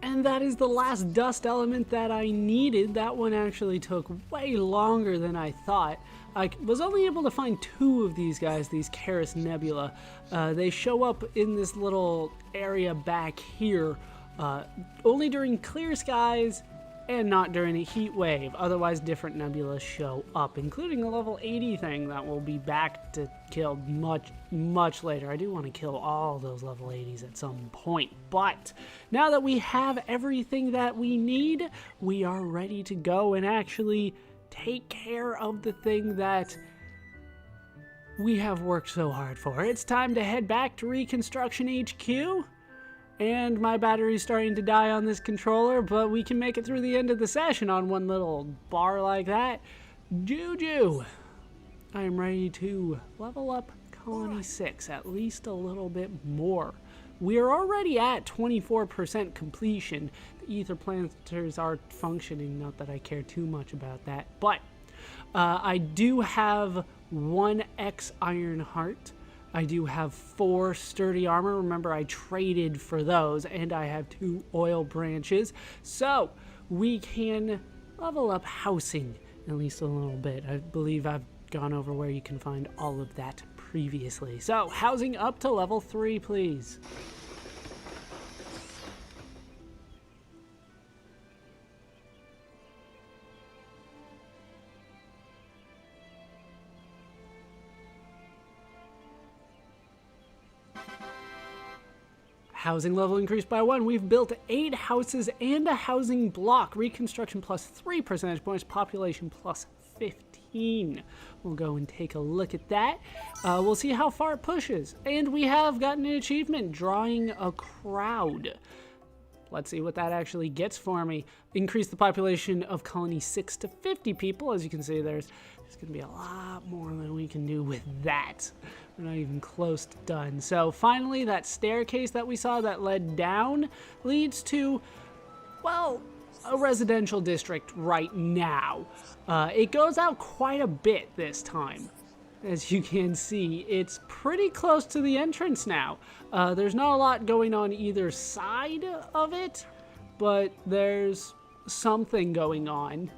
And that is the last dust element that I needed. That one actually took way longer than I thought. I was only able to find 2 of these guys, these Caris Nebula. They show up in this little area back here, only during clear skies and not during a heat wave. Otherwise, different nebulas show up, including a level 80 thing that will be back to kill much later. I do want to kill all those level 80s at some point, but now that we have everything that we need, we are ready to go and actually take care of the thing that we have worked so hard for. It's time to head back to Reconstruction HQ. And my battery's starting to die on this controller, but we can make it through the end of the session on one little bar like that. Juju! I am ready to level up Colony 6, at least a little bit more. We are already at 24% completion. The ether planters are functioning, not that I care too much about that, but I do have 1 X Iron Heart. I do have 4 sturdy armor. Remember, I traded for those, and I have 2 oil branches. So we can level up housing at least a little bit. I believe I've gone over where you can find all of that previously. So housing up to level 3, please. Housing level increased by 1. We've built 8 houses and a housing block. Reconstruction plus 3 percentage points. Population plus 15. We'll go and take a look at that. We'll see how far it pushes. And we have gotten an achievement, drawing a crowd. Let's see what that actually gets for me. Increase the population of Colony 6 to 50 people. As you can see, there's going to be a lot more than we can do with that. We're not even close to done. So finally, that staircase that we saw that led down leads to, well, a residential district right now. It goes out quite a bit this time. As you can see, it's pretty close to the entrance now. There's not a lot going on either side of it, but there's something going on.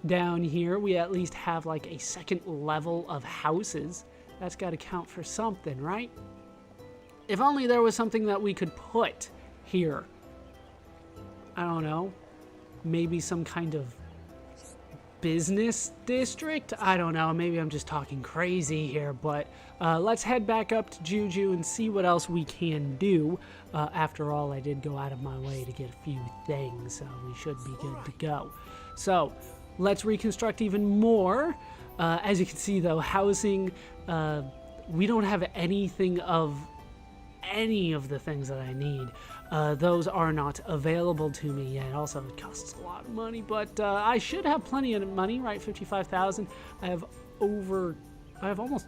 Down here, we at least have like a second level of houses. That's got to count for something, right? If only there was something that we could put here. I don't know. Maybe some kind of business district? I don't know. Maybe I'm just talking crazy here, but let's head back up to Juju and see what else we can do. After all, I did go out of my way to get a few things, so we should be good to go. So let's reconstruct even more. As you can see, though, housing, we don't have anything of any of the things that I need. Those are not available to me yet. Also, it costs a lot of money, but I should have plenty of money, right? 55,000. I have almost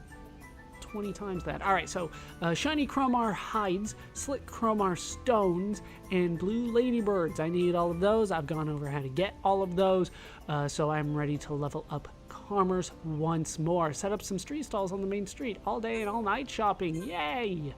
20 times that. All right, so shiny chromar hides, slick chromar stones, and blue ladybirds. I need all of those. I've gone over how to get all of those, so I'm ready to level up commerce once more. Set up some street stalls on the main street. All day and all night shopping. Yay!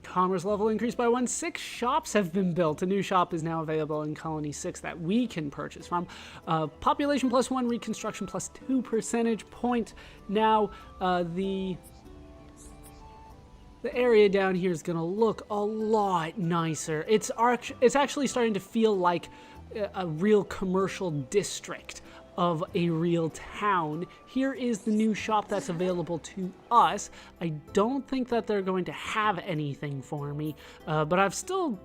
Commerce level increased by 1. 6 shops have been built. A new shop is now available in Colony 6 that we can purchase from. Population plus 1, reconstruction plus 2 percentage point. Now, the area down here is going to look a lot nicer. It's actually starting to feel like a real commercial district of a real town. Here is the new shop that's available to us. I don't think that they're going to have anything for me, but I'm still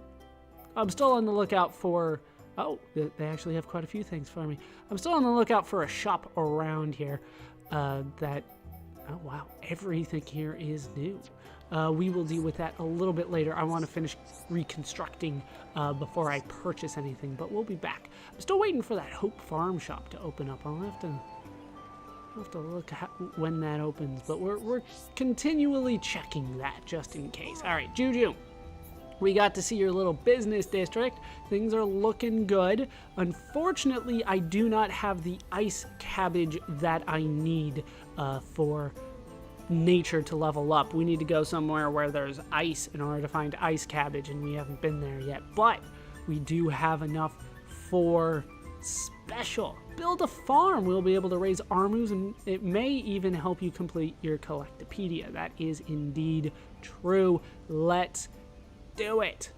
on the lookout for, oh, they actually have quite a few things for me. I'm still on the lookout for a shop around here that, oh wow, everything here is new. We will deal with that a little bit later. I want to finish reconstructing before I purchase anything, but we'll be back. I'm still waiting for that Hope Farm shop to open up. I'll have to look at when that opens, but we're continually checking that just in case. All right, Juju, We got to see your little business district. Things are looking good. Unfortunately, I do not have the ice cabbage that I need for nature to level up. We need to go somewhere where there's ice in order to find ice cabbage, and we haven't been there yet. But we do have enough for special. Build a farm. We'll be able to raise armus, and it may even help you complete your Collectopaedia. That is indeed true. Let's do it.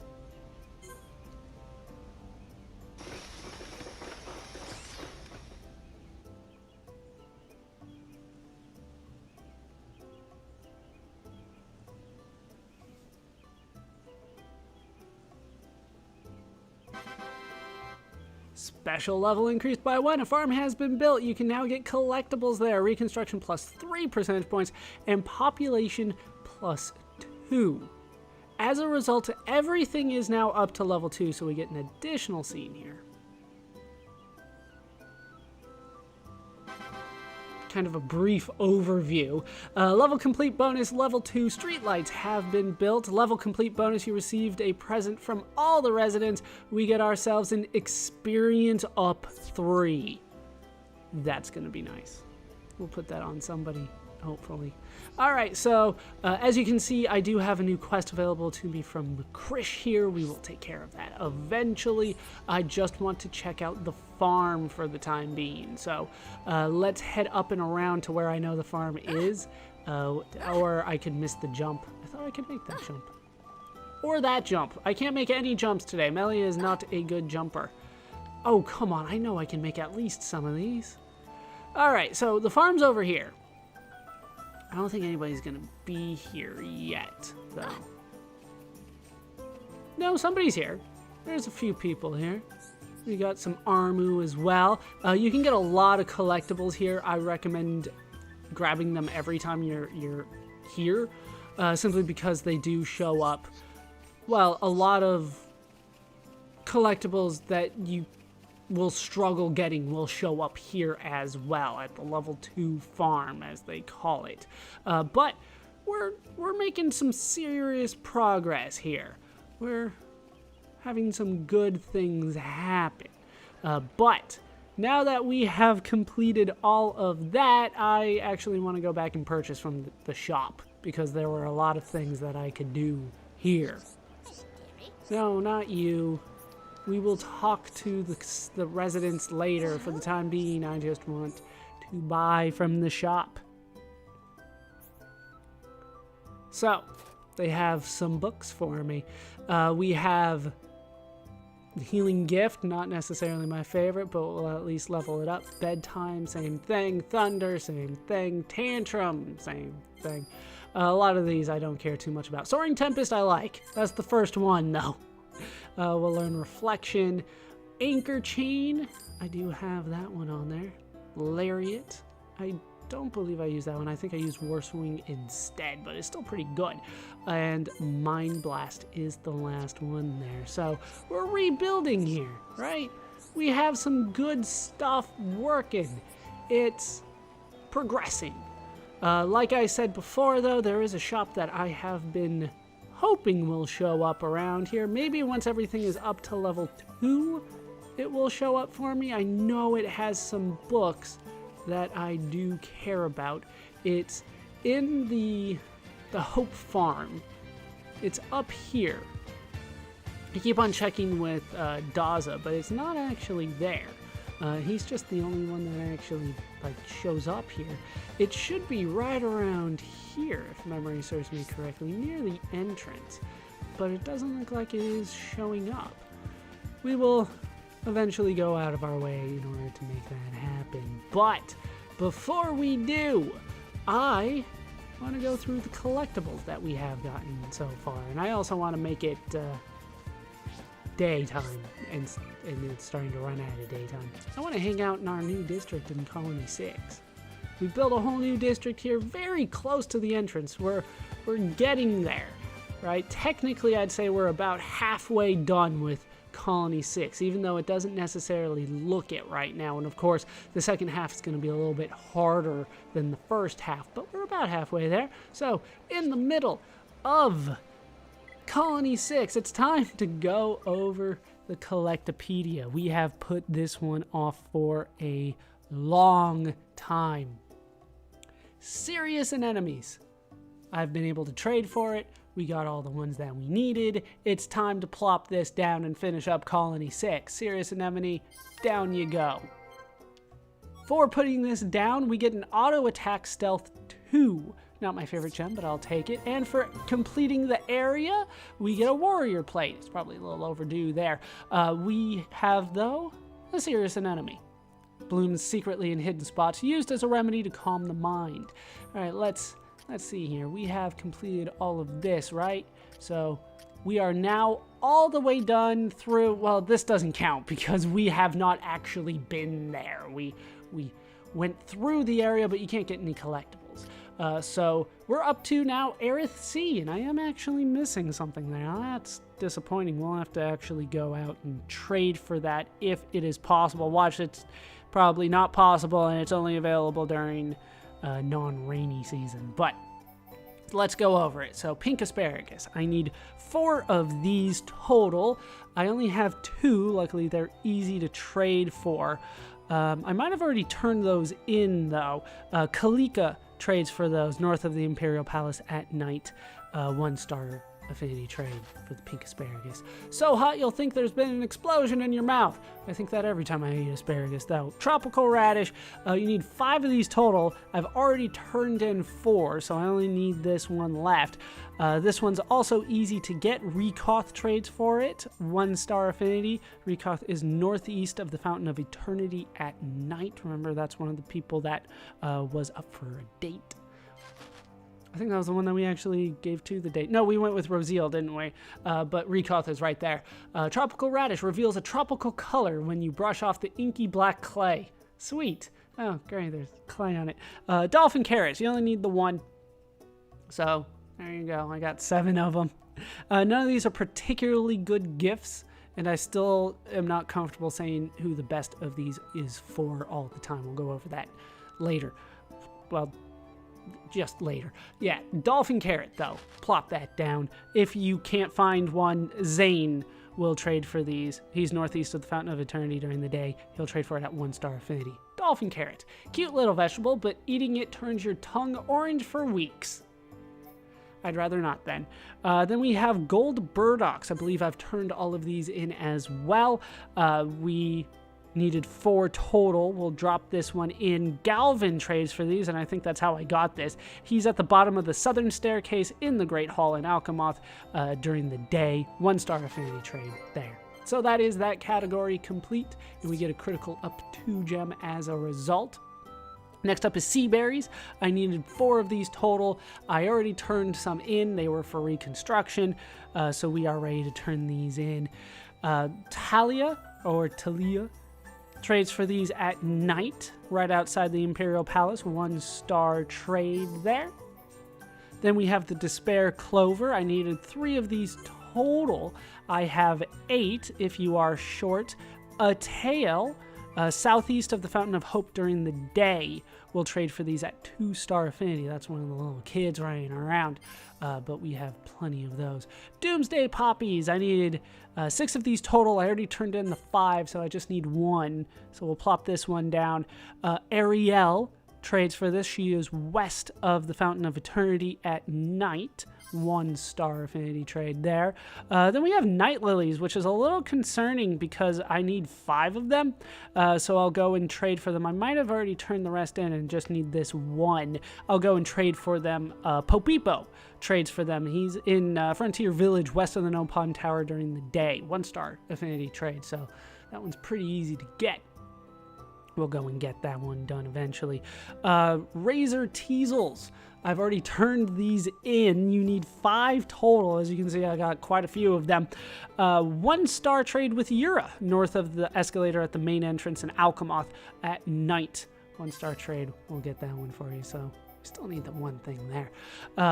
Special level increased by 1. A farm has been built. You can now get collectibles there. Reconstruction plus 3 percentage points and population plus 2. As a result, everything is now up to level 2, so we get an additional scene here. Kind of a brief overview. Level complete bonus, level 2 streetlights have been built. Level complete bonus, you received a present from all the residents. We get ourselves an experience up 3. That's gonna be nice. We'll put that on somebody, hopefully. All right, so as you can see, I do have a new quest available to me from Krish here. We will take care of that eventually. I just want to check out the farm for the time being. So let's head up and around to where I know the farm is, or I could miss the jump. I thought I could make that jump. Or that jump. I can't make any jumps today. Melia is not a good jumper. Oh, come on. I know I can make at least some of these. All right, so the farm's over here. I don't think anybody's gonna be here yet, though. No, somebody's here. There's a few people here. We got some Armu as well. You can get a lot of collectibles here. I recommend grabbing them every time you're here, simply because they do show up. Well, a lot of collectibles that you will struggle getting will show up here as well at the level 2 farm, as they call it. But we're making some serious progress here. We're having some good things happen. But now that we have completed all of that, I actually want to go back and purchase from the shop, because there were a lot of things that I could do here. No, not you. We will talk to the residents later. For the time being, I just want to buy from the shop. So, they have some books for me. We have the Healing Gift, not necessarily my favorite, but we'll at least level it up. Bedtime, same thing. Thunder, same thing. Tantrum, same thing. A lot of these I don't care too much about. Soaring Tempest I like. That's the first one, though. We'll learn Reflection. Anchor Chain, I do have that one on there. Lariat, I don't believe I used that one. I think I used War Swing instead, but it's still pretty good. And Mind Blast is the last one there. So we're rebuilding here, right? We have some good stuff working. It's progressing. Like I said before, though, there is a shop that I have been hoping will show up around here. Maybe once everything is up to level 2, it will show up for me. I know it has some books that I do care about. It's in the Hope Farm. It's up here. I keep on checking with Daza, but it's not actually there. He's just the only one that actually shows up here. It should be right around here, if memory serves me correctly, near the entrance, but it doesn't look like it is showing up. We will eventually go out of our way in order to make that happen, but before we do, I want to go through the collectibles that we have gotten so far, and I also want to make it daytime, and it's starting to run out of daytime. I want to hang out in our new district in Colony 6. We built a whole new district here, very close to the entrance. We're getting there, right? Technically, I'd say we're about halfway done with Colony 6, even though it doesn't necessarily look it right now. And of course, the second half is going to be a little bit harder than the first half, but we're about halfway there. So, in the middle of Colony 6, it's time to go over the Collectopaedia. We have put this one off for a long time. Serious anemones. I've been able to trade for it. We got all the ones that we needed. It's time to plop this down and finish up Colony 6. Serious anemone, down you go. For putting this down, we get an auto attack stealth 2. Not my favorite gem, but I'll take it. And for completing the area, we get a warrior plate. It's probably a little overdue there. We have, though, a serious anemone. Blooms secretly in hidden spots, used as a remedy to calm the mind. All right, let's see here. We have completed all of this, right? So we are now all the way done through. Well, this doesn't count because we have not actually been there. We went through the area, but you can't get any collectibles. So we're up to now Aerith Sea, and I am actually missing something there. That's disappointing. We'll have to actually go out and trade for that if it is possible. Watch, it's probably not possible, and it's only available during non-rainy season. But let's go over it. So pink asparagus. I need 4 of these total. I only have 2. Luckily, they're easy to trade for. I might have already turned those in, though. Kalika trades for those north of the Imperial Palace at night. 1-star affinity trade for the pink asparagus. So hot you'll think there's been an explosion in your mouth. I think that every time I eat asparagus, though. Tropical radish. You need 5 of these total. I've already turned in 4, so I only need this one left. This one's also easy to get. Rekoth trades for it. 1-star affinity. Rekoth is northeast of the Fountain of Eternity at night. Remember, that's one of the people that was up for a date. I think that was the one that we actually gave to the date. No, we went with Rosiel, didn't we? But Rekoth is right there. Tropical radish reveals a tropical color when you brush off the inky black clay. Sweet. Oh, great. There's clay on it. Dolphin carrots. You only need the 1. So there you go. I got 7 of them. None of these are particularly good gifts, and I still am not comfortable saying who the best of these is for all the time. We'll go over that later. Well, just later. Yeah, dolphin carrot, though. Plop that down. If you can't find one, Zane will trade for these. He's northeast of the Fountain of Eternity during the day. He'll trade for it at 1-star affinity. Dolphin carrot. Cute little vegetable, but eating it turns your tongue orange for weeks. I'd rather not then. Then we have gold burdocks. I believe I've turned all of these in as well. We needed 4 total. We'll drop this one in. Galvin trades for these, and I think that's how I got this. He's at the bottom of the southern staircase in the Great Hall in Alchemoth during the day. 1-star affinity trade there. So that is that category complete, and we get a critical up 2 gem as a result. Next up is sea berries. I needed 4 of these total. I already turned some in. They were for reconstruction, so we are ready to turn these in. Talia trades for these at night, right outside the Imperial Palace. 1-star trade there. Then we have the Despair Clover. I needed 3 of these total. I have 8 if you are short. A tail, southeast of the Fountain of Hope during the day. We'll trade for these at 2-star affinity. That's one of the little kids running around, but we have plenty of those. Doomsday Poppies. I needed 6 of these total. I already turned in the 5, so I just need 1. So we'll plop this one down. Ariel trades for this. She is west of the Fountain of Eternity at night. 1-star affinity trade there. Then we have night lilies, which is a little concerning because I need 5 of them. So I'll go and trade for them. I might have already turned the rest in and just need this 1. I'll go and trade for them. Popipo trades for them. He's in Frontier Village west of the Nopon Tower during the day. 1-star affinity trade. So that one's pretty easy to get. We'll go and get that one done eventually. Razor Teasels. I've already turned these in. You need 5 total. As you can see, I got quite a few of them. 1-star trade with Yura, north of the escalator at the main entrance in Alchemoth at night. 1-star trade. We'll get that one for you. So still need the one thing there.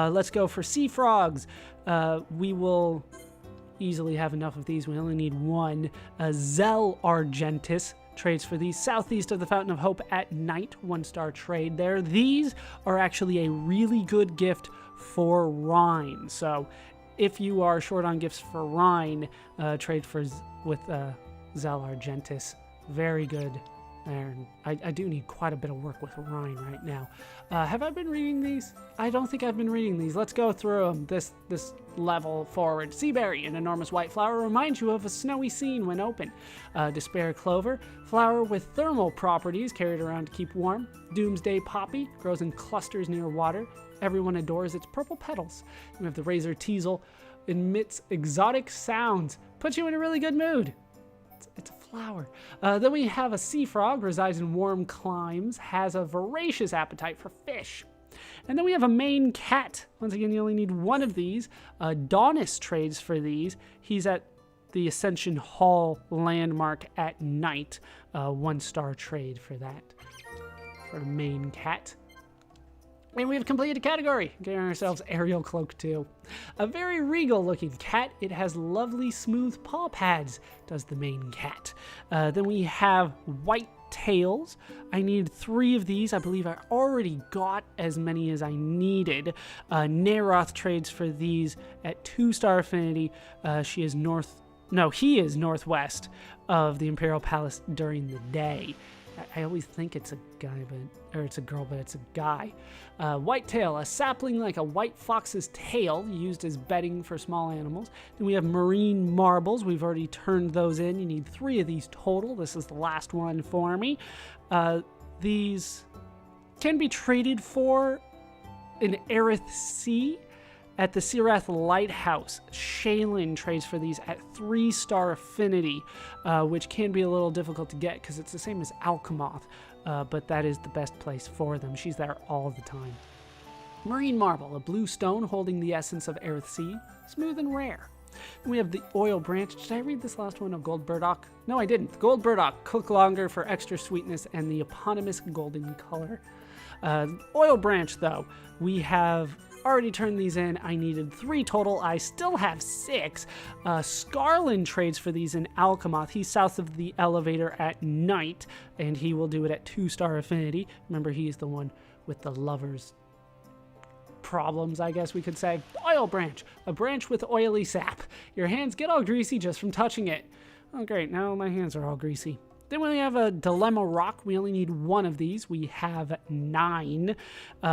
Let's go for Sea Frogs. We will easily have enough of these. We only need 1. Zell Argentis trades for these southeast of the Fountain of Hope at night. 1-star trade there. These are actually a really good gift for Rhine. So if you are short on gifts for Rhine, trade with Zal Argentis. Very good there. And I do need quite a bit of work with Rhine right now. Have I been reading these? I don't think I've been reading these. Let's go through them this level forward. Seaberry, an enormous white flower, reminds you of a snowy scene when open. Despair clover, flower with thermal properties, carried around to keep warm. Doomsday poppy, grows in clusters near water. Everyone adores its purple petals. We have the razor teasel, emits exotic sounds, puts you in a really good mood. It's a flower. Then we have a sea frog, resides in warm climes, has a voracious appetite for fish. And then we have a Maine cat. Once again, you only need one of these. Donis trades for these. He's at the Ascension Hall landmark at night. 1-star trade for that. For a Maine cat. And we have completed a category, getting ourselves Aerial Cloak 2. A very regal looking cat. It has lovely smooth paw pads, does the Maine cat. Then we have white tails. I need 3 of these. I believe I already got as many as I needed. Neroth trades for these at 2-star affinity. He is northwest of the Imperial Palace during the day. I always think it's a guy, or it's a girl, but it's a guy. Whitetail, a sapling like a white fox's tail, used as bedding for small animals. Then we have marine marbles. We've already turned those in. You need 3 of these total. This is the last one for me. These can be traded for an Aerith Sea at the Sirath Lighthouse. Shaylin trades for these at 3-star affinity, which can be a little difficult to get because it's the same as Alchemoth, but that is the best place for them. She's there all the time. Marine Marble, a blue stone holding the essence of Aerith Sea, smooth and rare. Then we have the Oil Branch. Did I read this last one of Gold Burdock? No, I didn't. Gold Burdock, cook longer for extra sweetness and the eponymous golden color. Oil Branch, though, we have already turned these in. I needed 3 total. I still have 6. Scarlin trades for these in Alchemoth. He's south of the elevator at night, and he will do it at 2-star affinity. Remember, he's the one with the lover's problems, I guess we could say. Oil Branch, a branch with oily sap. Your hands get all greasy just from touching it. Oh, great. Now my hands are all greasy. Then we have a Dilemma Rock. We only need 1 of these. We have 9.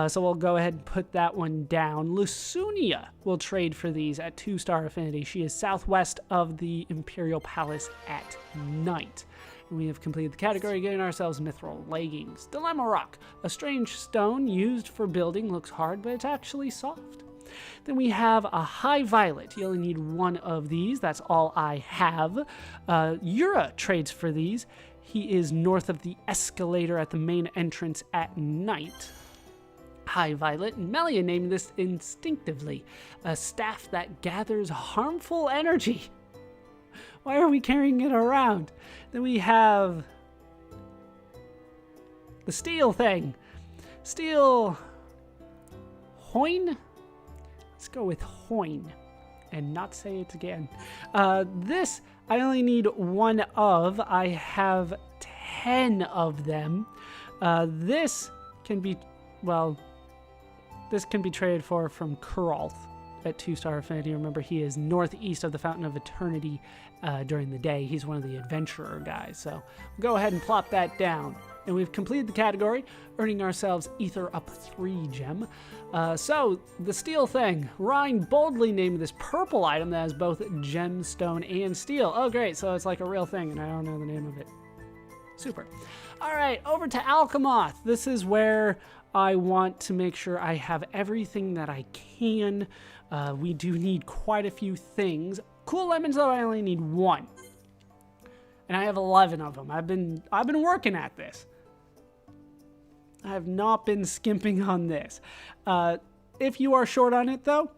So we'll go ahead and put that one down. Lusunia will trade for these at 2-star affinity. She is southwest of the Imperial Palace at night. And we have completed the category, getting ourselves Mithril Leggings. Dilemma Rock, a strange stone used for building. Looks hard, but it's actually soft. Then we have a High Violet. You only need 1 of these. That's all I have. Yura trades for these. He is north of the escalator at the main entrance at night. High Violet, and Melia named this instinctively. A staff that gathers harmful energy. Why are we carrying it around? Then we have the steel thing. Steel Hoin? Let's go with Hoin and not say it again. This I only need 1 of. I have 10 of them. This can be traded for from Kuralth at 2-star affinity. Remember, he is northeast of the Fountain of Eternity during the day. He's one of the adventurer guys. So we'll go ahead and plop that down. And we've completed the category, earning ourselves Ether Up 3 gem. So, the steel thing. Rhine boldly named this purple item that has both gemstone and steel. Oh, great. So it's like a real thing, and I don't know the name of it. Super. All right, over to Alchemoth. This is where I want to make sure I have everything that I can. We do need quite a few things. Cool lemons, though, I only need 1. And I have 11 of them. I've been working at this. I have not been skimping on this. If you are short on it, though,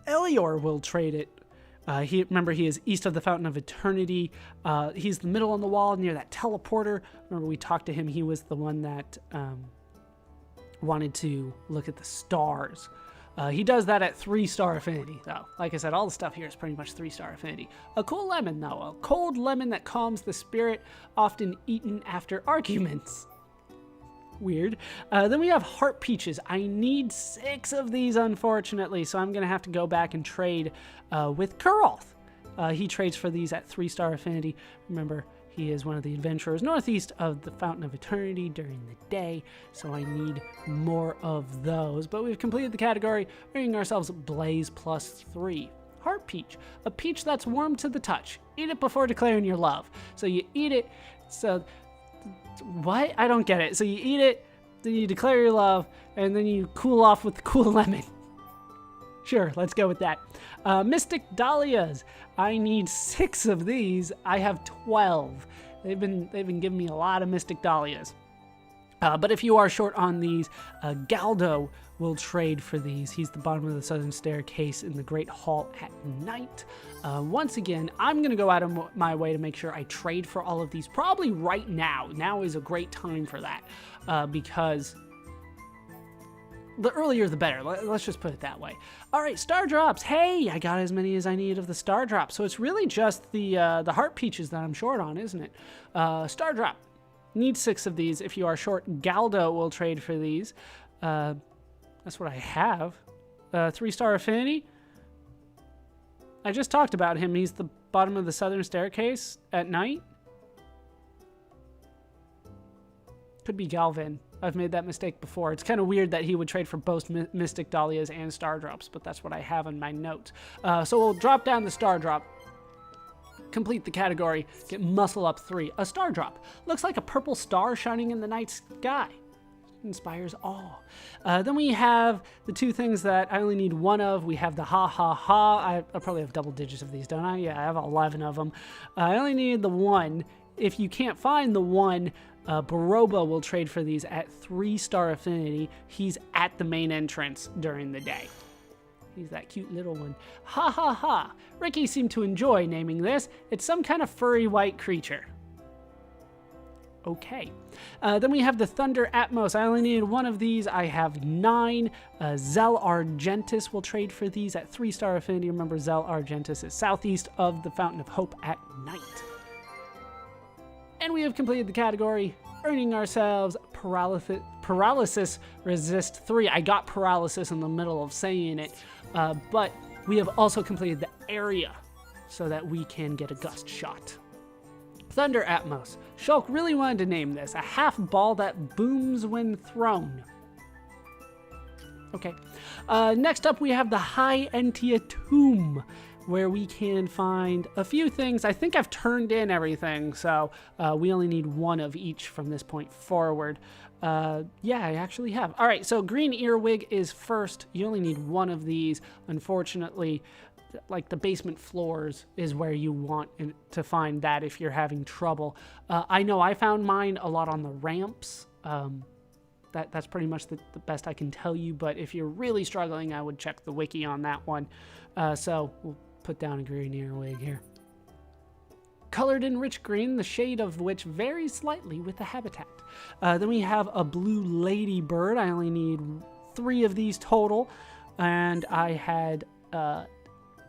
Elior will trade it. Remember, he is east of the Fountain of Eternity. He's the middle on the wall near that teleporter. Remember, we talked to him. He was the one that wanted to look at the stars. He does that at 3-star affinity, though. Like I said, all the stuff here is pretty much 3-star affinity. A cool lemon, though. A cold lemon that calms the spirit, often eaten after arguments. Weird. Then we have heart peaches. I need 6 of these, unfortunately, so I'm going to have to go back and trade with Kuralth. He trades for these at 3-star affinity. Remember, he is one of the adventurers northeast of the Fountain of Eternity during the day, so I need more of those. But we've completed the category, earning ourselves Blaze +3. Heart peach, a peach that's warm to the touch. Eat it before declaring your love. So you eat it, so what? I don't get it. So you eat it, then you declare your love, and then you cool off with the cool lemon. Sure, let's go with that. Mystic Dahlias. I need 6 of these. I have 12. They've been giving me a lot of Mystic Dahlias. But if you are short on these, Galdo will trade for these. He's the bottom of the southern staircase in the Great Hall at night. Once again, I'm going to go out of my way to make sure I trade for all of these probably right now. Now is a great time for that because the earlier the better. Let's just put it that way. All right, star drops. Hey, I got as many as I need of the star drops. So it's really just the heart peaches that I'm short on, isn't it? Star drop. Need 6 of these. If you are short, Galdo will trade for these. That's what I have. 3-star affinity. I just talked about him. He's the bottom of the southern staircase at night. Could be Galvin. I've made that mistake before. It's kind of weird that he would trade for both Mystic Dahlias and Star Drops, but that's what I have in my notes. So we'll drop down the Star Drop, complete the category, get Muscle Up 3. A Star Drop. Looks like a purple star shining in the night sky. Inspires awe. Then we have the 2 things that I only need 1 of. We have the Ha Ha Ha. I probably have double digits of these, don't I? Yeah, I have 11 of them. I only need the 1. If you can't find the 1, Baroba will trade for these at 3-star affinity. He's at the main entrance during the day. He's that cute little one. Ha ha ha. Ricky seemed to enjoy naming this. It's some kind of furry white creature. Okay. Then we have the Thunder Atmos. I only needed 1 of these. I have 9. Zell Argentis will trade for these at 3-star affinity. Remember, Zell Argentis is southeast of the Fountain of Hope at night. And we have completed the category, earning ourselves Paralysis Resist 3. I got paralysis in the middle of saying it, but we have also completed the area so that we can get a gust shot. Thunder Atmos. Shulk really wanted to name this. A half ball that booms when thrown. Okay. Next up, we have the High Entia Tomb, where we can find a few things. I think I've turned in everything, so we only need 1 of each from this point forward. Yeah, I actually have. All right, so Green Earwig is first. You only need 1 of these. Unfortunately, like the basement floors is where you want to find that if you're having trouble. I know I found mine a lot on the ramps. That's pretty much the best I can tell you, but if you're really struggling, I would check the wiki on that one. So we'll put down a green earwig here. Colored in rich green, the shade of which varies slightly with the habitat. Then we have a blue ladybird. I only need 3 of these total, and I had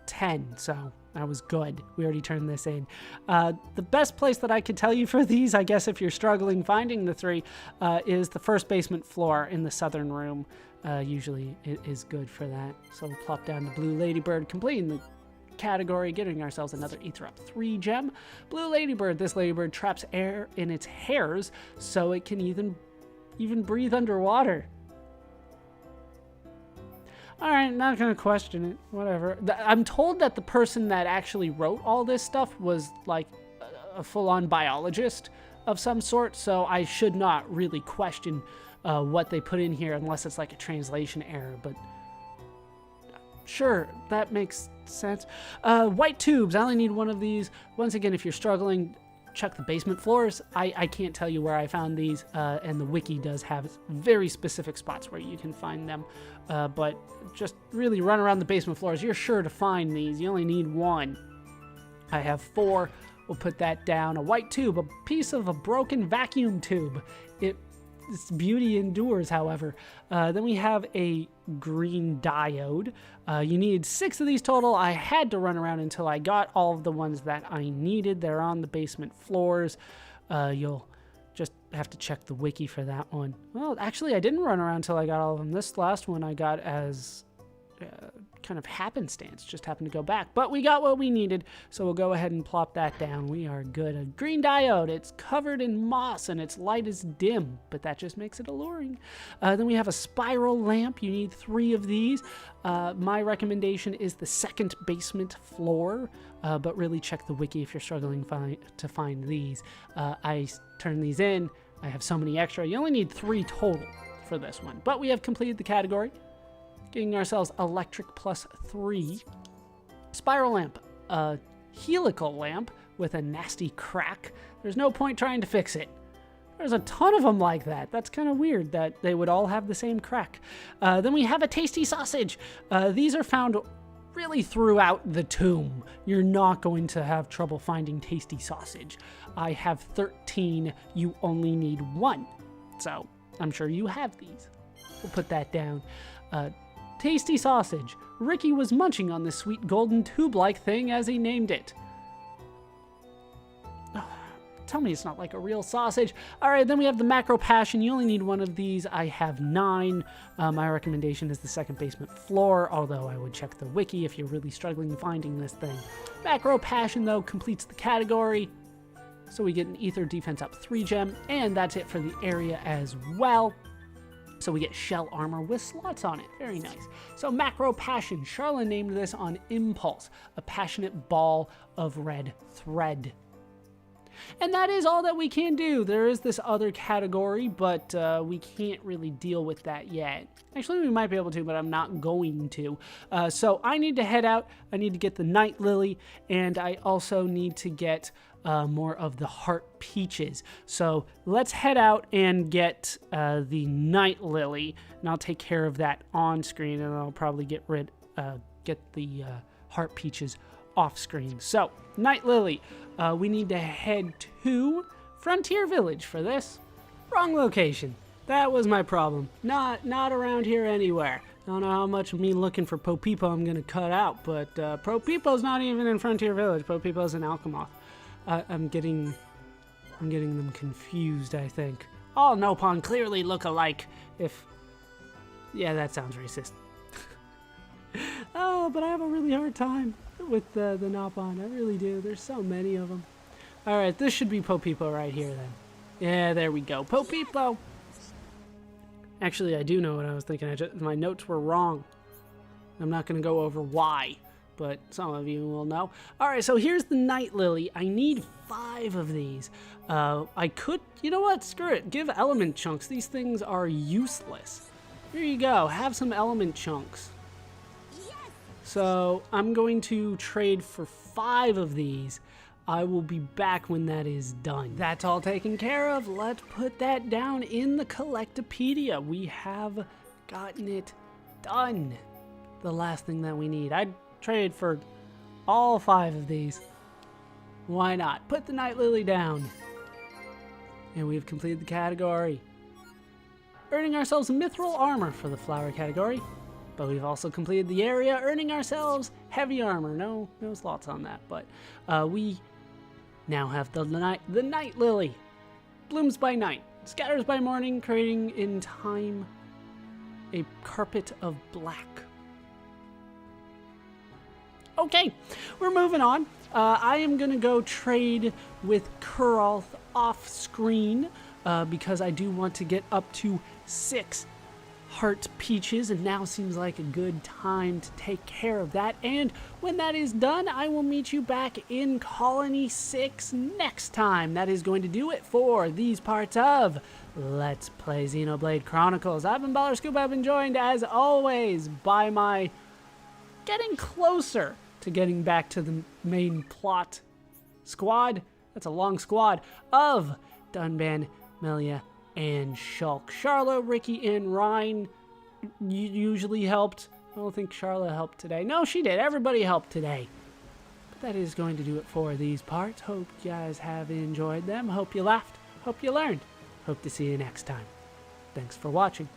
10, so I was good. We already turned this in. The best place that I could tell you for these, I guess if you're struggling finding the 3, is the first basement floor in the southern room. Usually it is good for that. So we'll plop down the blue ladybird, completing the category, getting ourselves another Ether Up 3 gem. Blue ladybird. This ladybird traps air in its hairs so it can even breathe underwater. All right, not going to question it. Whatever. I'm told that the person that actually wrote all this stuff was like a full-on biologist of some sort, so I should not really question what they put in here unless it's like a translation error, but sure, that makes sense. White tubes. I only need 1 of these. Once again, if you're struggling, check the basement floors. I can't tell you where I found these, and the wiki does have very specific spots where you can find them, but just really run around the basement floors. You're sure to find these. You only need 1. I have 4. We'll put that down. A white tube, a piece of a broken vacuum tube. Its beauty endures, however. Then we have a green diode. You need 6 of these total. I had to run around until I got all of the ones that I needed. They're on the basement floors. You'll just have to check the wiki for that one. Well, actually, I didn't run around until I got all of them. This last one I got as kind of happenstance, just happened to go back. But we got what we needed, so we'll go ahead and plop that down. We are good. A green diode. It's covered in moss, and its light is dim, but that just makes it alluring. Then we have a spiral lamp. You need 3 of these. My recommendation is the second basement floor, but really check the wiki if you're struggling to find these. I turn these in. I have so many extra. You only need 3 total for this one, but we have completed the category. Getting ourselves electric plus 3. Spiral lamp. A helical lamp with a nasty crack. There's no point trying to fix it. There's a ton of them like that. That's kind of weird that they would all have the same crack. Then we have a tasty sausage. These are found really throughout the tomb. You're not going to have trouble finding tasty sausage. I have 13. You only need 1. So I'm sure you have these. We'll put that down. Tasty sausage. Ricky was munching on this sweet golden tube-like thing as he named it. Tell me it's not like a real sausage. All right, then we have the macro passion. You only need 1 of these. I have 9. My recommendation is the second basement floor, although I would check the wiki if you're really struggling finding this thing. Macro passion, though, completes the category. So we get an ether defense up 3 gem, and that's it for the area as well. So we get shell armor with slots on it. Very nice. So macro passion. Charlotte named this on impulse. A passionate ball of red thread. And that is all that we can do. There is this other category, but we can't really deal with that yet. Actually, we might be able to, but I'm not going to. So I need to head out. I need to get the night lily, and I also need to get more of the heart peaches. So let's head out and get the night lily, and I'll take care of that on screen, and I'll probably get the heart peaches off screen. So night lily, we need to head to Frontier Village for this. Wrong location. That was my problem. Not around here anywhere. I don't know how much of me looking for Popipo I'm gonna cut out, but Popipo's not even in Frontier Village. Popipo's in Alchemoth. I'm getting them confused, I think. All Nopon clearly look alike. Yeah, that sounds racist. Oh, but I have a really hard time with the Nopon. I really do. There's so many of them. All right, this should be Popipo right here then. Yeah, there we go. Popipo. Actually, I do know what I was thinking. My notes were wrong. I'm not going to go over why, but some of you will know. All right, so here's the night lily. I need 5 of these. I could, you know what? Screw it. Give element chunks. These things are useless. Here you go. Have some element chunks. So I'm going to trade for 5 of these. I will be back when that is done. That's all taken care of. Let's put that down in the Collectopaedia. We have gotten it done. The last thing that we need. I'd trade for all 5 of these. Why not? Put the night lily down. And we've completed the category. Earning ourselves mithril armor for the flower category. But we've also completed the area, earning ourselves heavy armor. No slots on that, but we now have the night lily. Blooms by night, scatters by morning, creating in time a carpet of black. Okay, we're moving on. I am going to go trade with Kuralth off screen because I do want to get up to 6 heart peaches, and now seems like a good time to take care of that. And when that is done, I will meet you back in Colony 6 next time. That is going to do it for these parts of Let's Play Xenoblade Chronicles. I've been Ballerscoop. I've been joined, as always, by my getting closer to getting back to the main plot squad. That's a long squad of Dunban, Melia, and Shulk. Charla, Ricky, and Ryan usually helped. I don't think Charla helped today. No, she did. Everybody helped today. But that is going to do it for these parts. Hope you guys have enjoyed them. Hope you laughed. Hope you learned. Hope to see you next time. Thanks for watching.